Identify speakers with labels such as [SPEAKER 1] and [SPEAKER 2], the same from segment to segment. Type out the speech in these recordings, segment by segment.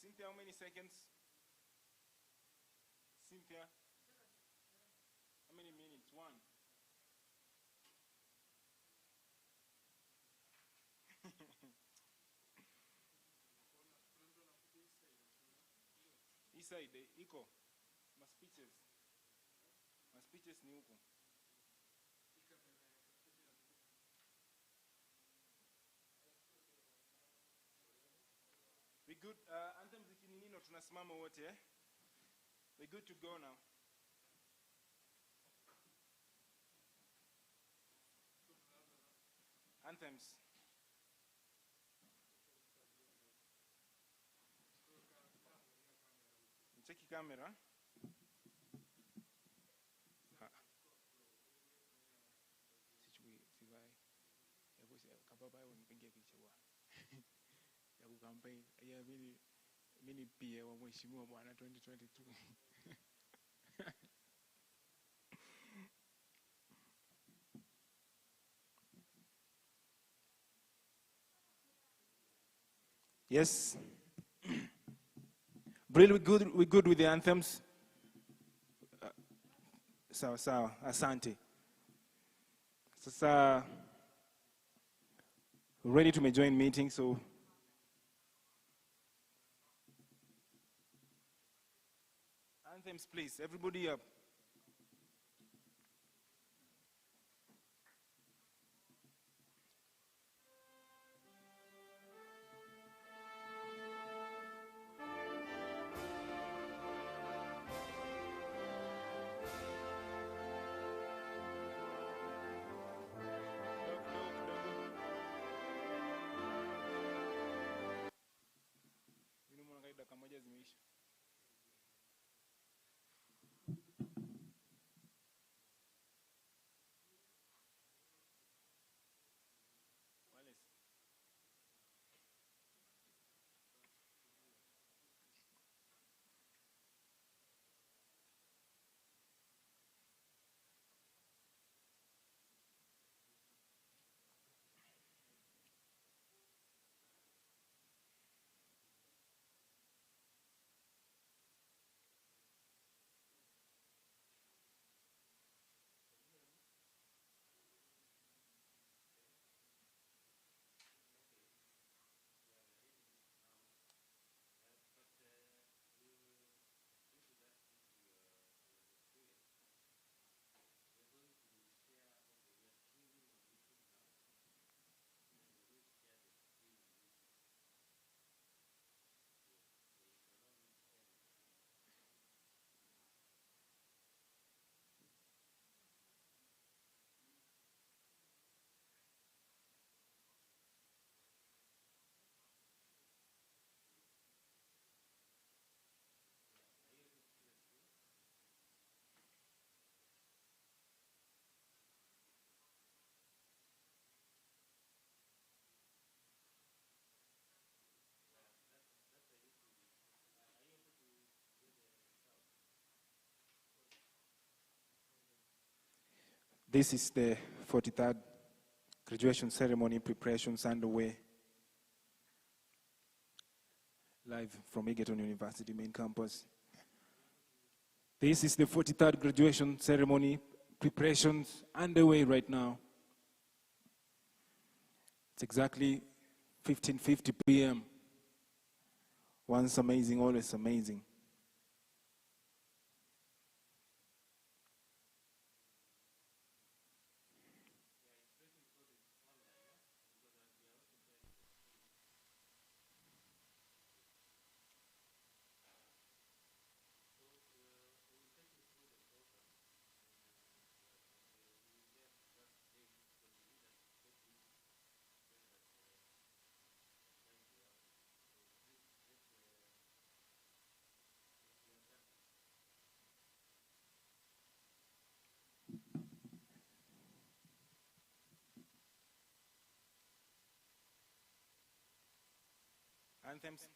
[SPEAKER 1] Cynthia, how many seconds? Cynthia? How many minutes? 1. This side, iko. My speeches. My speeches ni huko. We good. Anthem zikininino tunasimama wote, eh? We're good to go now. Anthems. Check the camera. Campaign ya mini pia wa mheshimiwa bwana 2022. Yes. Brill, we good with the anthems. Sawa, asante. Sasa ready to join meeting, so anthems, please. Everybody up. This is the 43rd graduation ceremony preparations underway. Live from Egerton University main campus. This is the 43rd graduation ceremony preparations underway right now. It's exactly 15:50 p.m. Once amazing, always amazing. Anthems.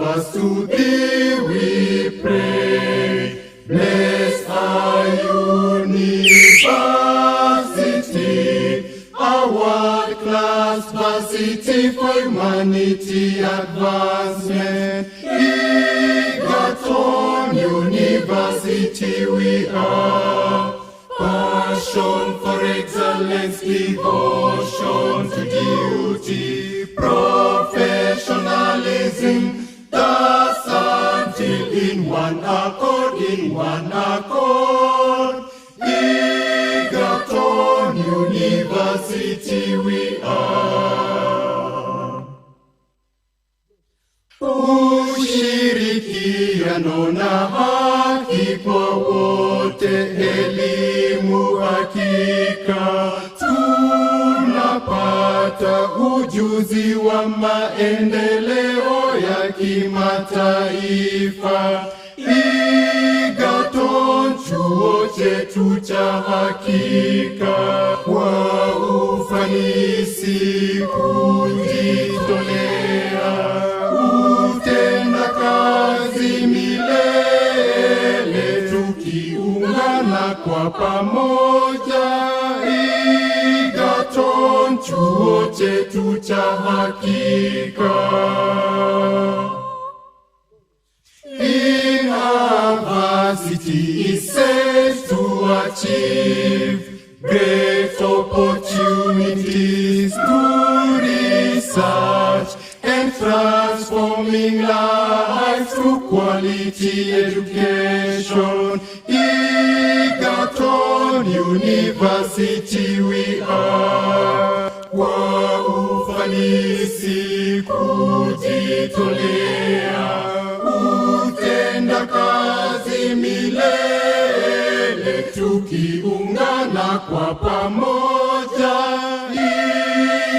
[SPEAKER 2] us to thee we pray. Bless our university, a world-class varsity for humanity advancement. Egerton University we are. Passion for excellence, devotion to duty, professionalism, thus until in one accord, Egerton University we are. Ushirikiano na haki kwa wote, elimu hakika, tunapata ujuzi wa maendeleo ya kimataifa. Egerton chuo chetu cha hakika, kwa ufanisi kujitolea, utenda kazi milele, tukiungana kwa pamoja. Egerton chuo chetu cha hakika. In our varsity is set to achieve great opportunities to research and transforming lives through quality education. Egerton University we are. Kwa ufanisi kujitolea, utenda kazi milele, tukiungana kwa pamoja.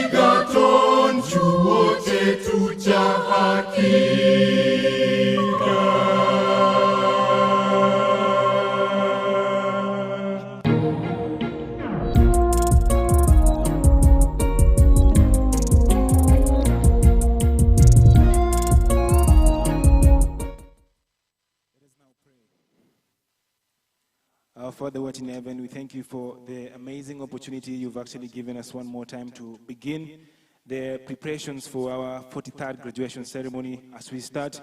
[SPEAKER 2] Egerton chuo chetu cha hakika.
[SPEAKER 1] Our Father who art in heaven, we thank you for the amazing opportunity you've actually given us one more time to begin the preparations for our 43rd graduation ceremony. As we start,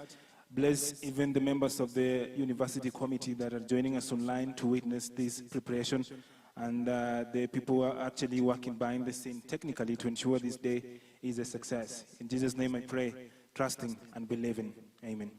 [SPEAKER 1] bless even the members of the university committee that are joining us online to witness this preparation, and the people who are actually working behind the scene technically to ensure this day is a success. In Jesus' name I pray, trusting and believing. Amen.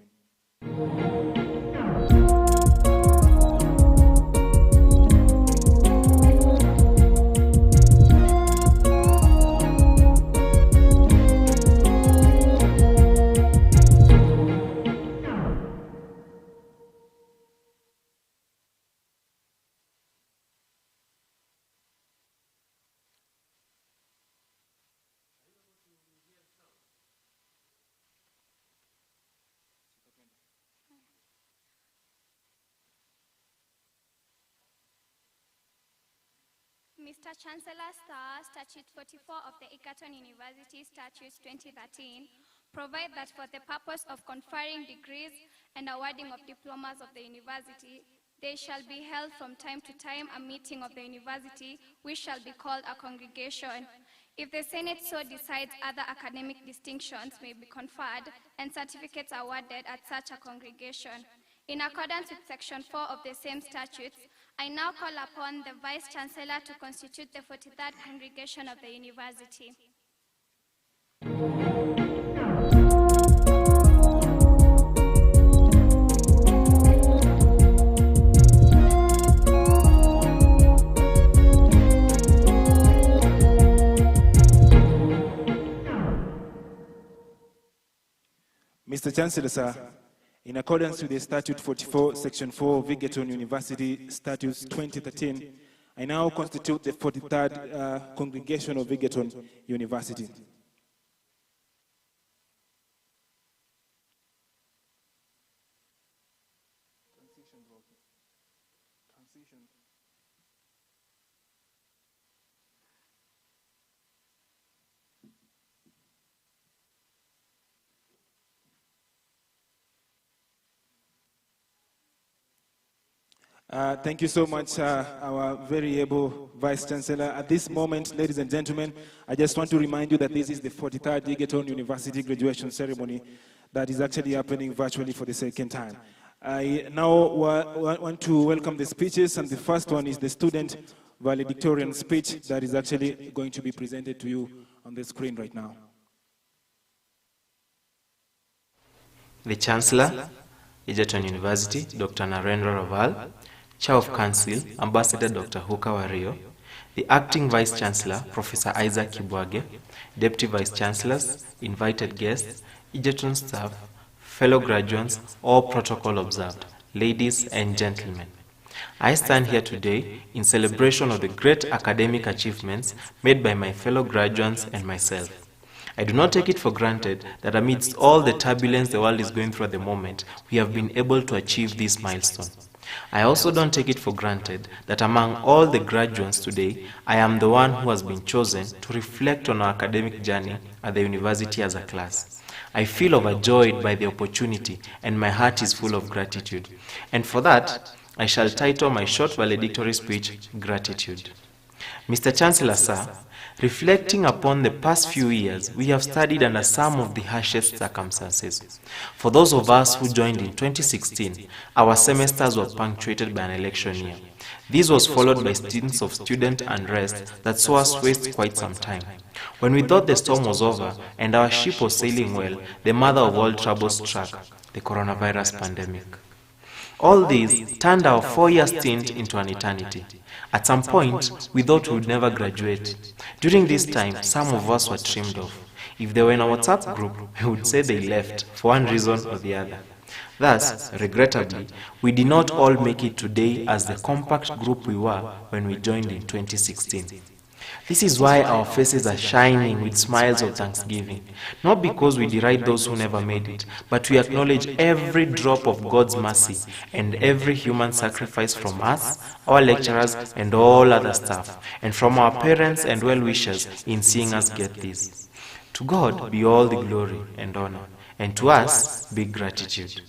[SPEAKER 3] Mr. Chancellor, Statute 44 of the Egerton University Statutes 2013 provide that for the purpose of conferring degrees and awarding of diplomas of the university, there shall be held from time to time a meeting of the university, which shall be called a congregation. If the Senate so decides, other academic distinctions may be conferred and certificates awarded at such a congregation. In accordance with Section 4 of the same statutes, I now call upon the Vice-Chancellor to constitute the 43rd congregation of the university.
[SPEAKER 1] Mr. Chancellor, sir, in accordance with the Statute 44, Section 4 of Egerton University Statutes 2013, I now constitute the 43rd congregation of Egerton University. Thank you so much, our very able Vice Chancellor. At this moment, ladies and gentlemen, I just want to remind you that this is the 43rd Egerton University graduation ceremony that is actually happening virtually for the second time. I now want to welcome the speeches, and the first one is the student valedictorian speech that is actually going to be presented to you on the screen right now.
[SPEAKER 4] The Chancellor, Egerton University, Dr. Narendra Raval, Chair of Council, Ambassador Dr. Huka Wario, the Acting Vice Chancellor, Professor Isaac Kibwage, Deputy Vice Chancellors, invited guests, Egerton staff, fellow graduates, all protocol observed, ladies and gentlemen. I stand here today in celebration of the great academic achievements made by my fellow graduates and myself. I do not take it for granted that amidst all the turbulence the world is going through at the moment, we have been able to achieve this milestone. I also don't take it for granted that among all the graduates today, I am the one who has been chosen to reflect on our academic journey at the university as a class. I feel overjoyed by the opportunity, and my heart is full of gratitude. And for that, I shall title my short valedictory speech, Gratitude. Mr. Chancellor, sir, reflecting upon the past few years, we have studied under some of the harshest circumstances. For those of us who joined in 2016, our semesters were punctuated by an election year. This was followed by stints of student unrest that saw us waste quite some time. When we thought the storm was over and our ship was sailing well, the mother of all troubles struck, the coronavirus pandemic. All this turned our 4-year stint into an eternity. At some point, we thought we would never graduate. During this time, some of us were trimmed off. If they were in a WhatsApp group, we would say they left for one reason or the other. Thus, regrettably, we did not all make it today as the compact group we were when we joined in 2016. This is why our faces are shining with smiles of thanksgiving, not because we deride those who never made it, but we acknowledge every drop of God's mercy and every human sacrifice from us, our lecturers, and all other staff, and from our parents and well-wishers in seeing us get this. To God be all the glory and honor, and to us big gratitude.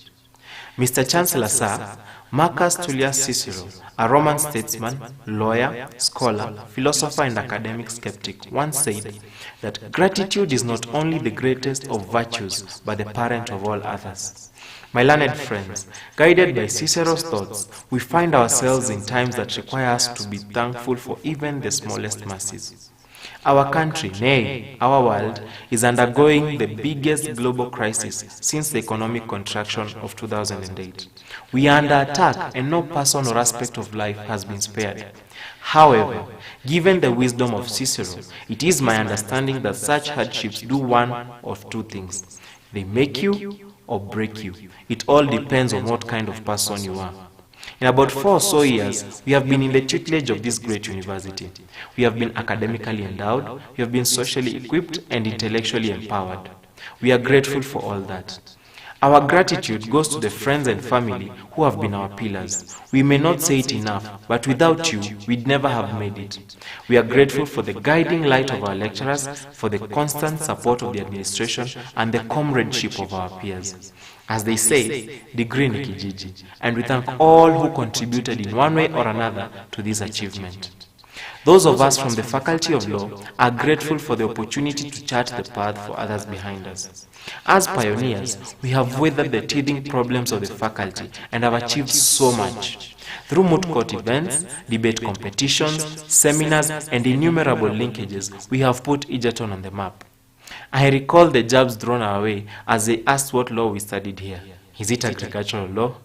[SPEAKER 4] Mr. Chancellor, sir, Marcus Tullius Cicero, a Roman statesman, lawyer, scholar, philosopher, and academic skeptic, once said that gratitude is not only the greatest of virtues, but the parent of all others. My learned friends, guided by Cicero's thoughts, we find ourselves in times that require us to be thankful for even the smallest mercies. Our country, nay, our world, is undergoing the biggest global crisis since the economic contraction of 2008. We are under attack, and no person or aspect of life has been spared. However, given the wisdom of Cicero, it is my understanding that such hardships do one of two things. They make you or break you. It all depends on what kind of person you are. In about 4 or so years, we have been in the tutelage of this great university. We have been academically endowed, we have been socially equipped and intellectually empowered. We are grateful for all that. Our gratitude goes to the friends and family who have been our pillars. We may not say it enough, but without you, we'd never have made it. We are grateful for the guiding light of our lecturers, for the constant support of the administration, and the comradeship of our peers. As they say, degree ni kijiji, and we thank all who contributed in one way or another to this achievement. Those of us from the Faculty of Law are grateful for the opportunity to chart the path for others behind us. As pioneers, we have weathered the teething problems of the faculty and have achieved so much. Through moot court events, debate competitions, seminars, and innumerable linkages, we have put Egerton on the map. I recall the jabs thrown our way as they asked what law we studied here. Is it agricultural law?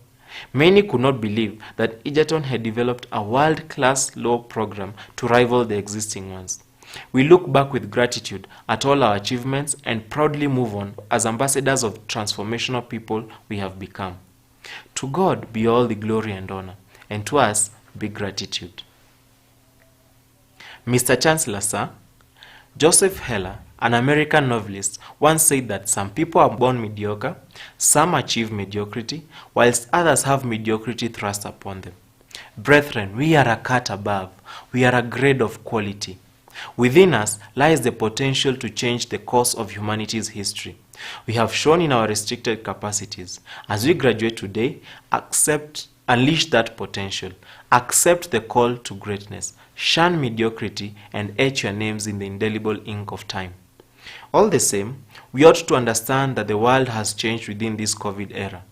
[SPEAKER 4] Many could not believe that Egerton had developed a world-class law program to rival the existing ones. We look back with gratitude at all our achievements and proudly move on as ambassadors of transformational people we have become. To God be all the glory and honor, and to us big gratitude. Mr. Chancellor, sir, Joseph Heller, an American novelist, once said that some people are born mediocre, some achieve mediocrity, whilst others have mediocrity thrust upon them. Brethren, we are a cut above. We are a grade of quality. Within us lies the potential to change the course of humanity's history. We have shown in our restricted capacities. As we graduate today, accept Unleash that potential. Accept the call to greatness. Shun mediocrity and etch your names in the indelible ink of time. All the same, we ought to understand that the world has changed within this COVID era.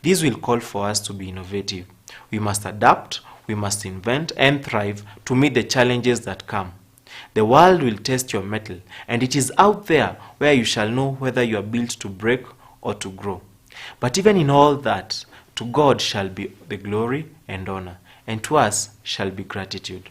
[SPEAKER 4] This will call for us to be innovative. We must adapt, we must invent and thrive to meet the challenges that come. The world will test your mettle, and it is out there where you shall know whether you are built to break or to grow. But even in all that, to God shall be the glory and honor, and to us shall be gratitude.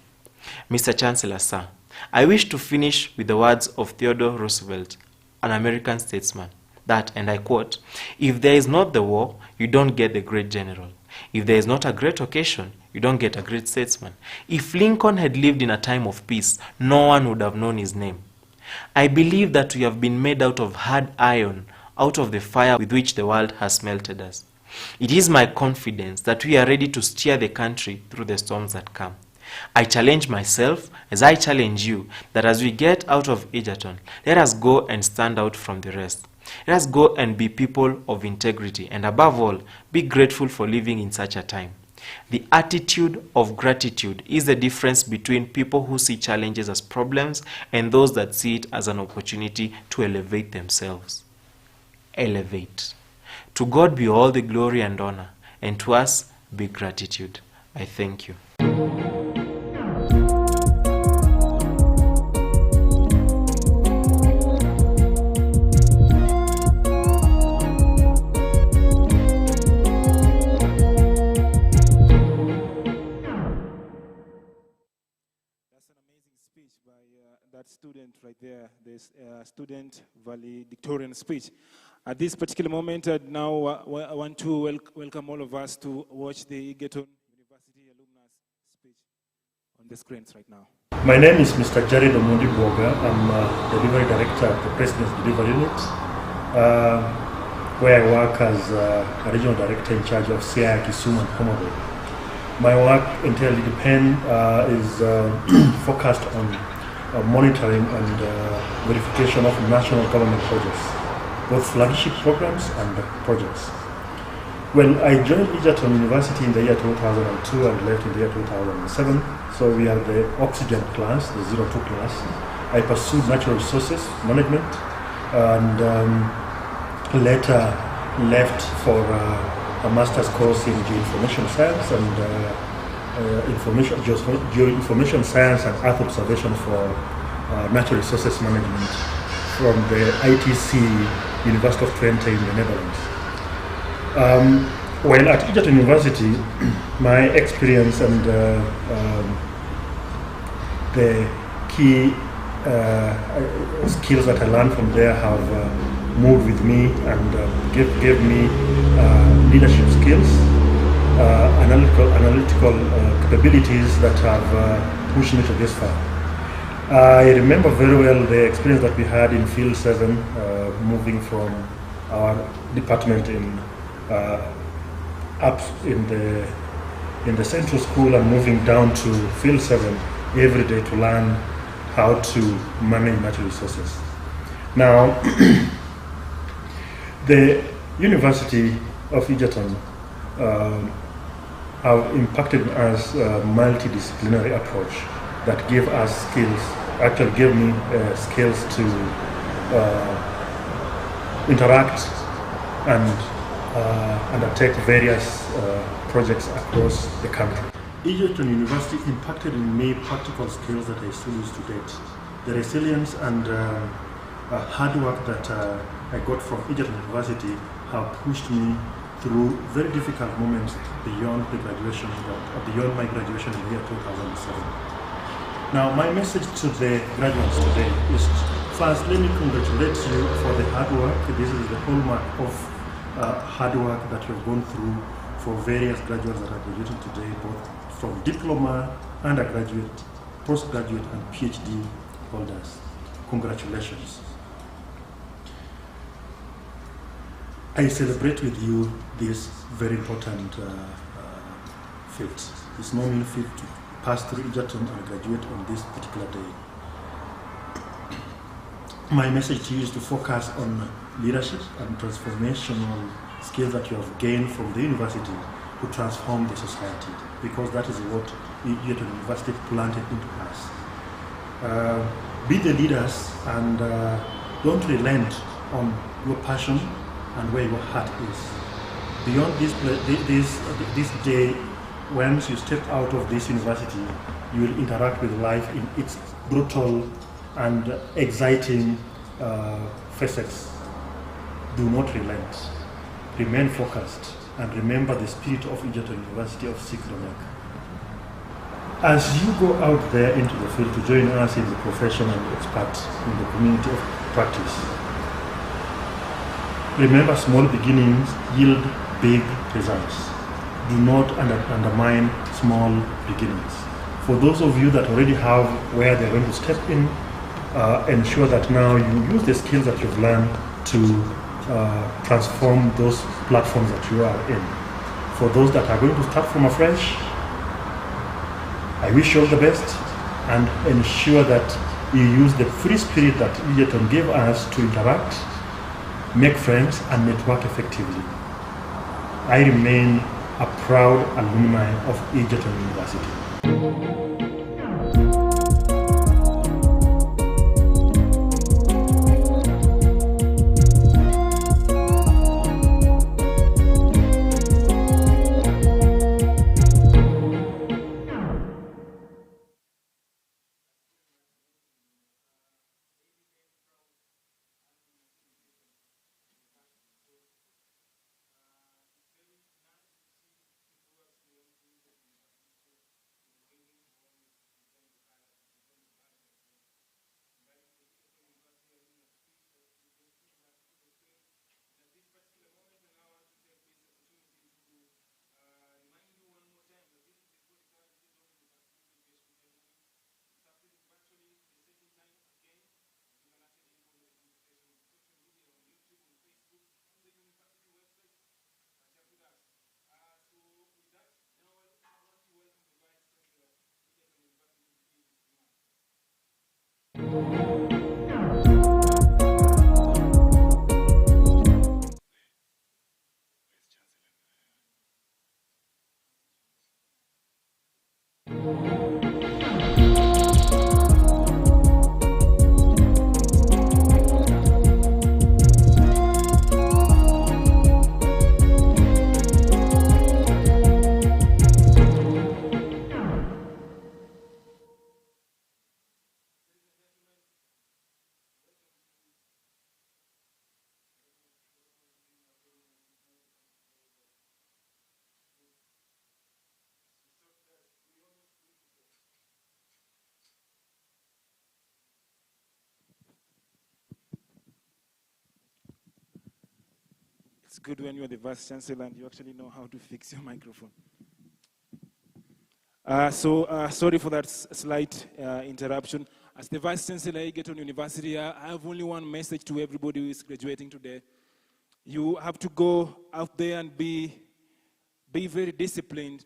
[SPEAKER 4] Mr. Chancellor, sir, I wish to finish with the words of Theodore Roosevelt, an American statesman, that, and I quote, "If there is not the war, you don't get the great general. If there is not a great occasion, you don't get a great statesman. If Lincoln had lived in a time of peace, no one would have known his name." I believe that we have been made out of hard iron, out of the fire with which the world has melted us. It is my confidence that we are ready to steer the country through the storms that come. I challenge myself, as I challenge you, that as we get out of Egerton, let us go and stand out from the rest. Let us go and be people of integrity, and above all, be grateful for living in such a time. The attitude of gratitude is the difference between people who see challenges as problems and those that see it as an opportunity to elevate themselves. Elevate. To God be all the glory and honor, and to us be gratitude. I thank you.
[SPEAKER 1] That student right there, this student valedictorian speech. At this particular moment, now I want to welcome all of us to watch the Egerton University alumnus speech on the screens right now.
[SPEAKER 5] My name is Mr. Jared Omondi Boga. I'm Delivery Director at the President's Delivery Unit, where I work as a Regional Director in charge of CI Kisumu and Homa Bay. My work entirely is focused on monitoring and verification of national government projects, both flagship programs and projects. Well, I joined Egerton University in the year 2002 and left in the year 2007. So we are the oxygen class, the 02 class. I pursued natural resources management and later left for a master's course in geoinformation science and geoinformation science and earth observation for natural resources management from the ITC University of Twente in the Netherlands. While at Egerton University, my experience and the key skills that I learned from there have moved with me and gave me leadership skills, analytical capabilities that have pushed me to this far. I remember very well the experience that we had in Field 7, moving from our department up in the central school and moving down to Field 7 every day to learn how to manage natural resources. Now, the University of Egerton have impacted us a multidisciplinary approach that gave us skills, actually gave me skills to interact and undertake various projects across the country. Egerton University impacted in me practical skills that I still use to date. The resilience and hard work that I got from Egerton University have pushed me through very difficult moments beyond my graduation in the year 2007. Now, my message to the graduates today is, first, let me congratulate you for the hard work. This is the hallmark of hard work that you've gone through for various graduates that are graduating today, both from diploma, undergraduate, postgraduate, and PhD holders. Congratulations. I celebrate with you this very important feat. It's no mean feat to pass through Egerton and graduate on this particular day. My message to you is to focus on leadership and transformational skills that you have gained from the university to transform the society, because that is what Egerton University planted into us. Be the leaders and don't relent on your passion and where your heart is. Beyond this day, once you step out of this university, you will interact with life in its brutal and exciting facets. Do not relent. Remain focused and remember the spirit of Egerton University of Sikromek. As you go out there into the field to join us in the profession and expert in the community of practice, remember small beginnings yield big results. Do not undermine small beginnings. For those of you that already have where they're going to step in, ensure that now you use the skills that you've learned to transform those platforms that you are in. For those that are going to start from afresh, I wish you all the best and ensure that you use the free spirit that Egerton gave us to interact, make friends, and network effectively. I remain a proud alumni of Egerton University.
[SPEAKER 1] It's good when you're the Vice Chancellor and you actually know how to fix your microphone. Sorry for that slight interruption. As the Vice Chancellor at Egerton University, I have only one message to everybody who is graduating today. You have to go out there and be very disciplined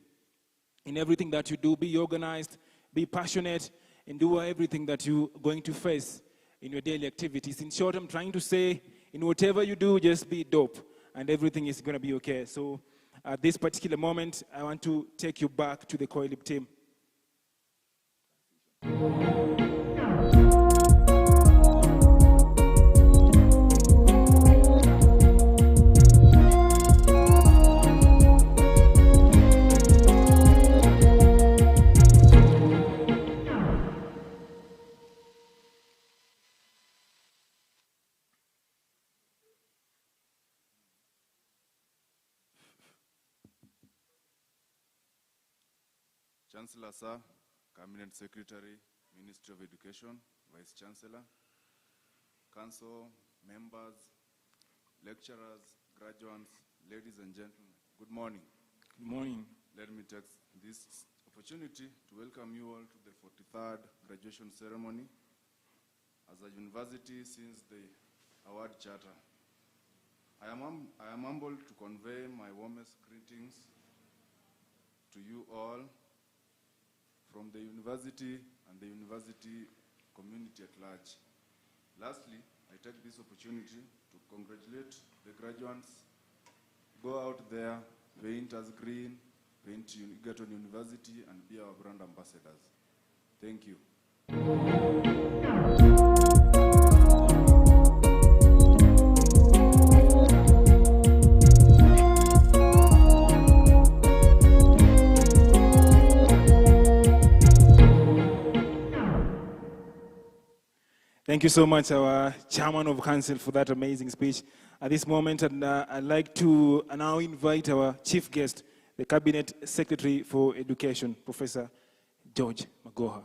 [SPEAKER 1] in everything that you do. Be organized, be passionate, and do everything that you're going to face in your daily activities. In short, I'm trying to say, in whatever you do, just be dope, and everything is going to be okay. So at this particular moment, I want to take you back to the CoELIB team.
[SPEAKER 6] Chancellor, Sir, Cabinet Secretary, Ministry of Education, Vice Chancellor, Council, members, lecturers, graduates, ladies and gentlemen, good morning.
[SPEAKER 1] Good morning.
[SPEAKER 6] Let me take this opportunity to welcome you all to the 43rd graduation ceremony as a university since the award charter. I am humbled to convey my warmest greetings to you all from the university and the university community at large. Lastly, I take this opportunity to congratulate the graduates. Go out there paint us green, paint Egerton University, and be our brand ambassadors. Thank you.
[SPEAKER 1] Thank you so much, our Chairman of Council, for that amazing speech. At this moment, I'd like to now invite our chief guest, the Cabinet Secretary for Education, Professor George Magoha.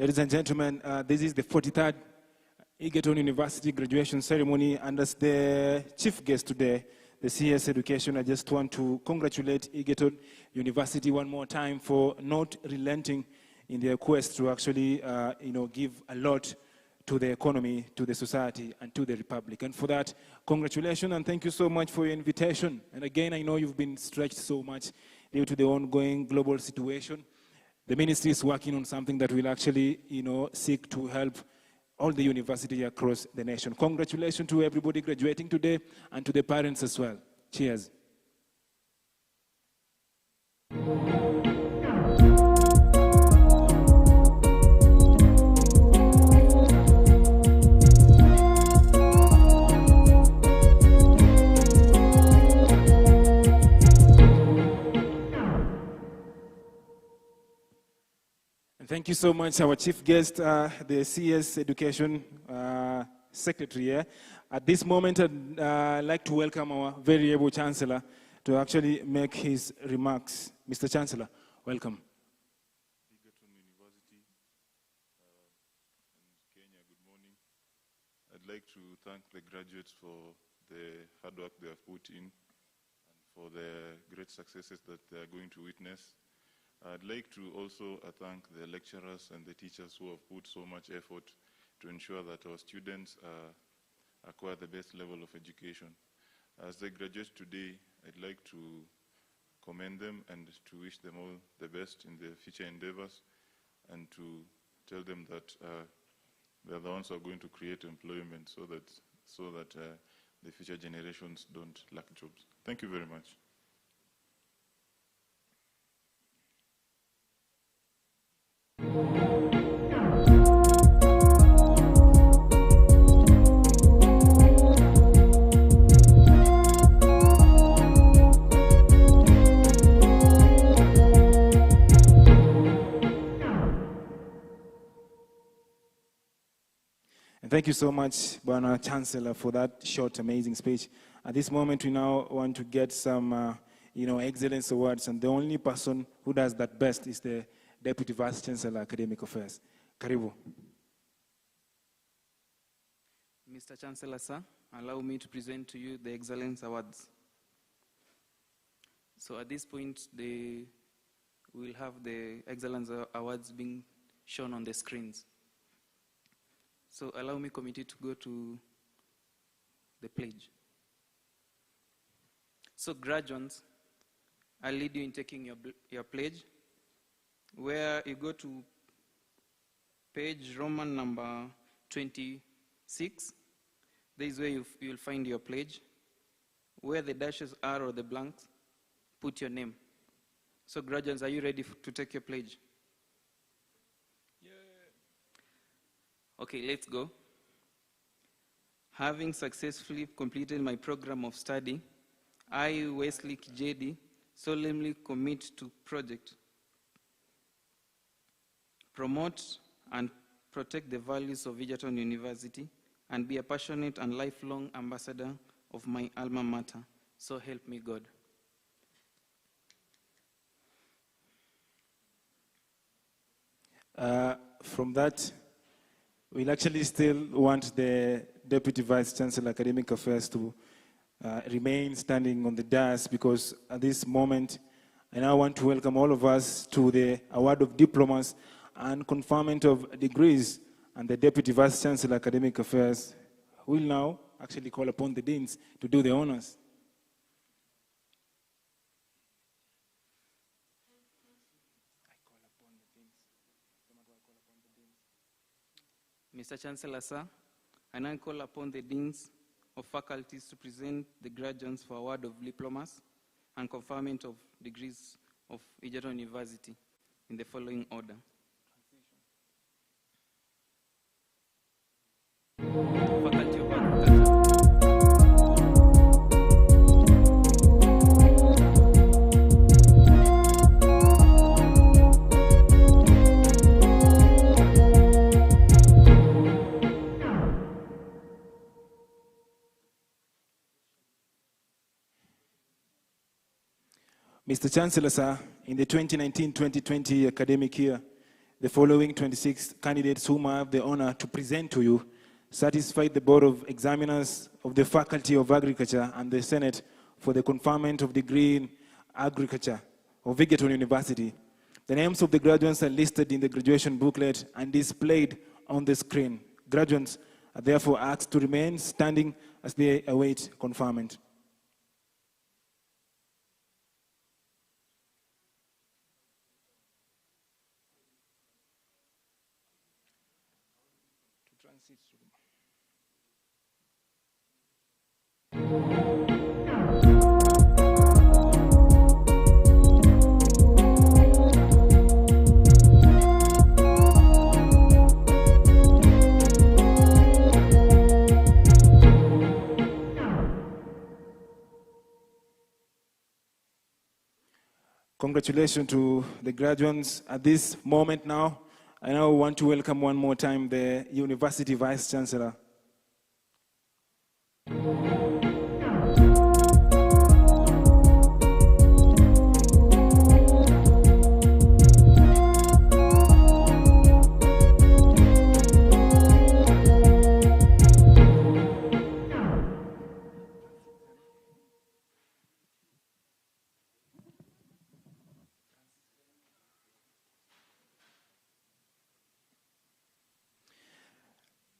[SPEAKER 1] Ladies and gentlemen, this is the 43rd Egerton University graduation ceremony, and as the chief guest today, the CS Education, I just want to congratulate Egerton University one more time for not relenting in their quest to actually give a lot to the economy, to the society, and to the Republic. And for that, congratulations and thank you so much for your invitation. And again, I know you've been stretched so much due to the ongoing global situation. The ministry is working on something that will actually, seek to help all the universities across the nation. Congratulations to everybody graduating today and to the parents as well. Cheers. Thank you so much, our chief guest, the CS Education Secretary here. At this moment, I'd like to welcome our very able Chancellor to actually make his remarks. Mr. Chancellor, welcome.
[SPEAKER 7] Egerton University and Kenya, good morning. I'd like to thank the graduates for the hard work they have put in and for the great successes that they are going to witness. I'd like to also thank the lecturers and the teachers who have put so much effort to ensure that our students acquire the best level of education. As they graduate today, I'd like to commend them and to wish them all the best in their future endeavors and to tell them that they're the ones who are going to create employment so that the future generations don't lack jobs. Thank you very much.
[SPEAKER 1] And thank you so much, Bwana Chancellor, for that short, amazing speech. At this moment, we now want to get some, excellence awards, and the only person who does that best is the Deputy Vice Chancellor, Academic Affairs. Karibu.
[SPEAKER 8] Mr. Chancellor, sir, allow me to present to you the Excellence Awards. So at this point, we'll have the Excellence Awards being shown on the screens. So allow me, committee, to go to the pledge. So graduates, I'll lead you in taking your pledge, where you go to page Roman number 26. This is where you'll find your pledge. Where the dashes are or the blanks, put your name. So graduates, are you ready to take your pledge? Yeah. Okay, let's go. Having successfully completed my program of study, I, Wesley Kijedi, solemnly commit to project, promote and protect the values of Egerton University, and be a passionate and lifelong ambassador of my alma mater. So help me God.
[SPEAKER 1] From that, we'll actually still want the Deputy Vice Chancellor Academic Affairs to remain standing on the dais, because at this moment, I now want to welcome all of us to the award of diplomas and conferment of degrees, and the Deputy Vice Chancellor Academic Affairs will now actually call upon the deans to do the honors.
[SPEAKER 8] Mr. Chancellor, sir, I now call upon the deans of faculties to present the graduates for award of diplomas and conferment of degrees of Egerton University in the following order. Faculty of Agriculture.
[SPEAKER 1] Mr. Chancellor, sir, in the 2019-2020 academic year, the following 26 candidates whom I have the honor to present to you satisfied the Board of Examiners of the Faculty of Agriculture and the Senate for the conferment of degree in Agriculture of Egerton University. The names of the graduates are listed in the graduation booklet and displayed on the screen. Graduates are therefore asked to remain standing as they await conferment. Congratulations to the graduates. At this moment now, I now want to welcome one more time the University Vice Chancellor.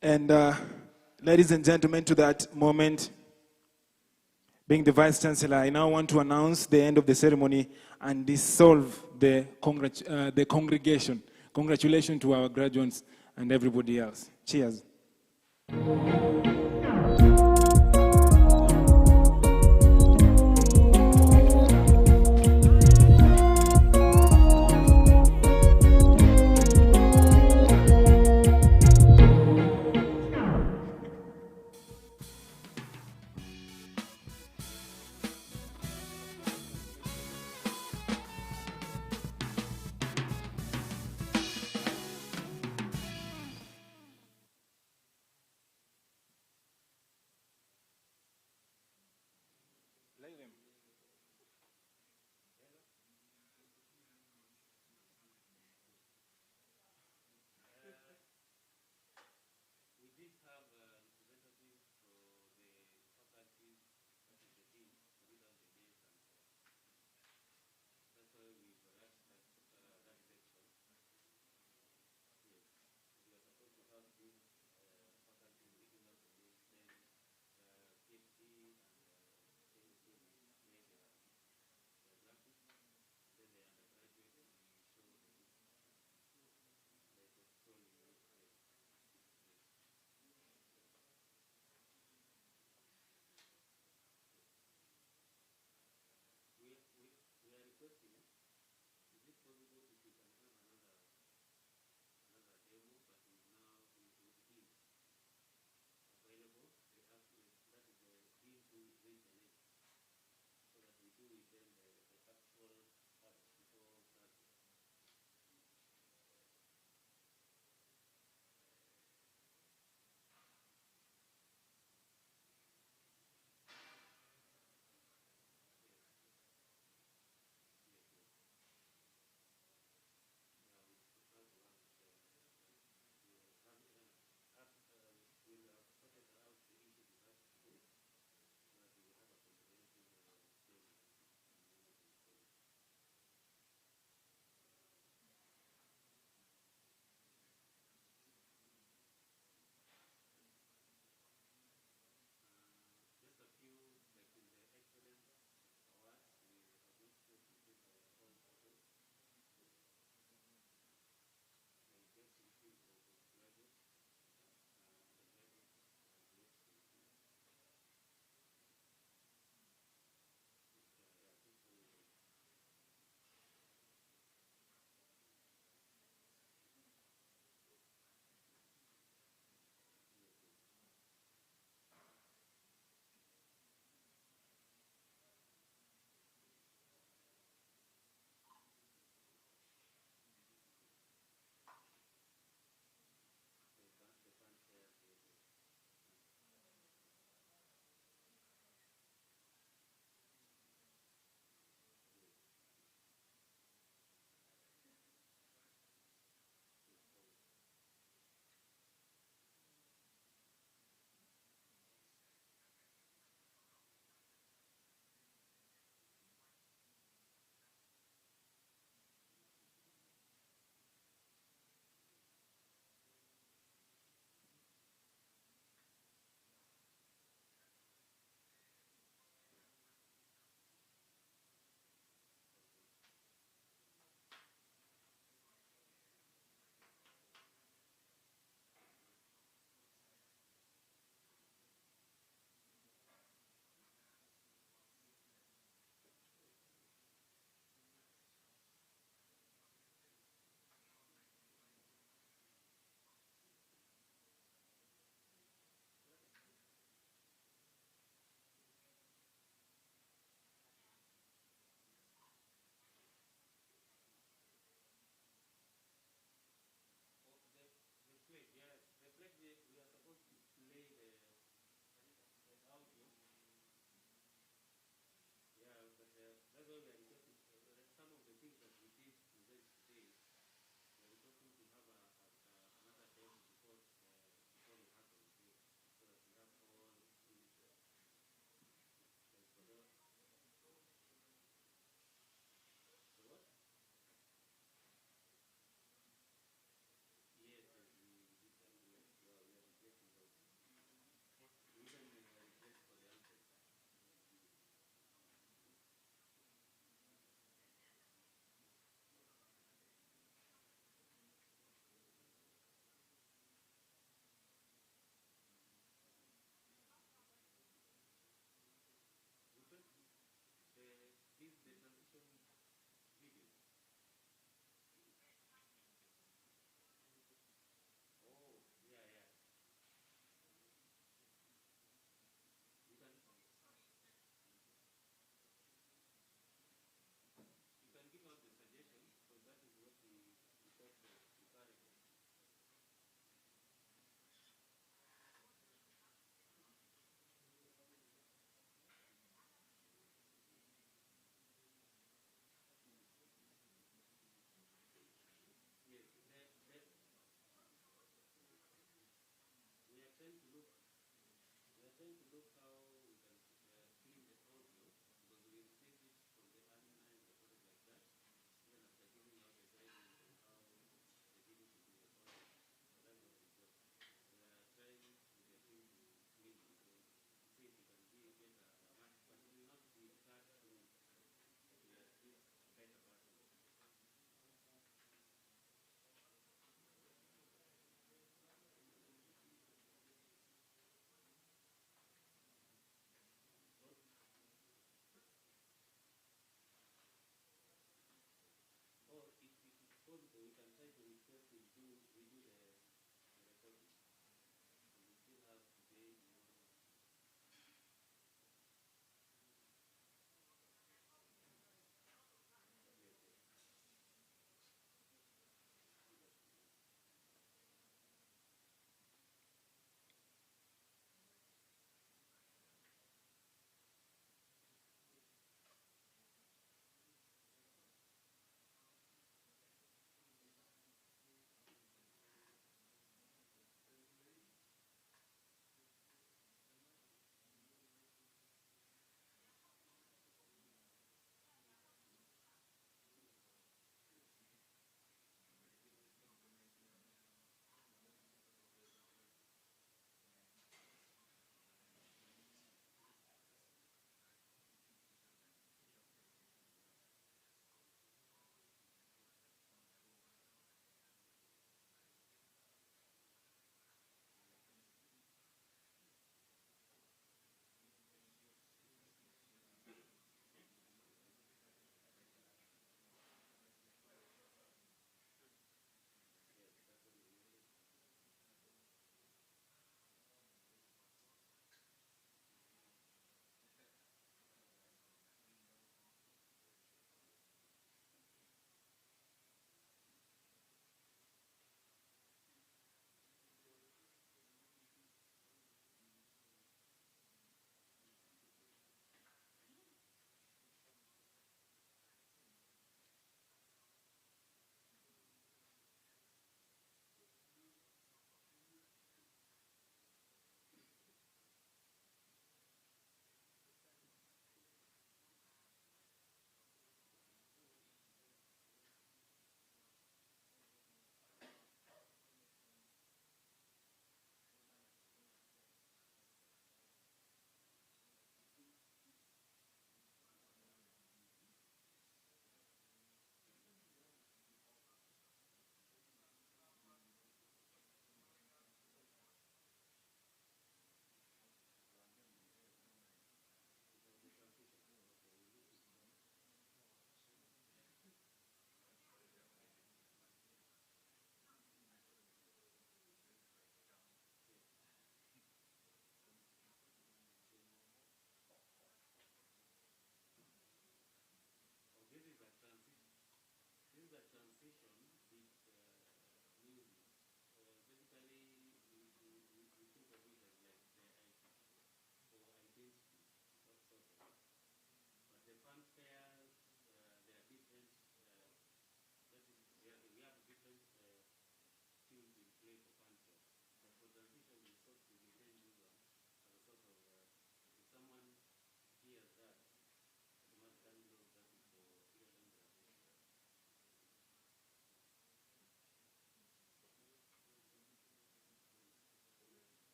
[SPEAKER 1] And ladies and gentlemen, to that moment, being the Vice Chancellor, I now want to announce the end of the ceremony and dissolve the congregation. Congratulations to our graduates and everybody else. Cheers.